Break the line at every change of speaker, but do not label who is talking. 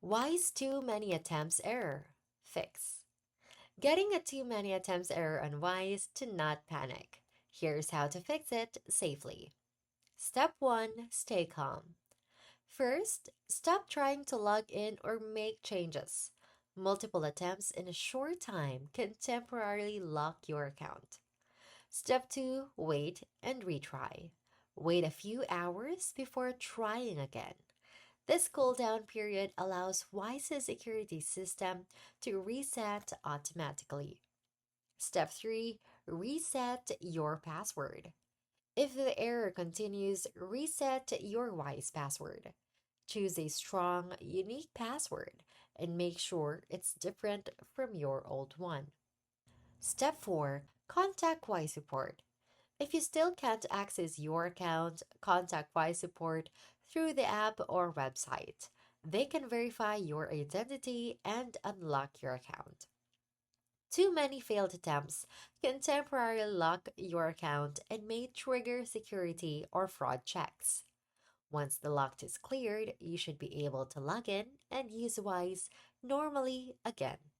Why's too many attempts error? Fix. Getting a too many attempts error on Wise to not panic. Here's how to fix it safely. Step 1. Stay calm. First, stop trying to log in or make changes. Multiple attempts in a short time can temporarily lock your account. Step 2. Wait and retry. Wait a few hours before trying again. This cooldown period allows Wise's security system to reset automatically. Step 3. Reset your password. If the error continues, reset your Wise password. Choose a strong, unique password and make sure it's different from your old one. Step 4. Contact Wise support. If you still can't access your account, contact Wise support through the app or website. They can verify your identity and unlock your account. Too many failed attempts can temporarily lock your account and may trigger security or fraud checks. Once the lock is cleared, you should be able to log in and use Wise normally again.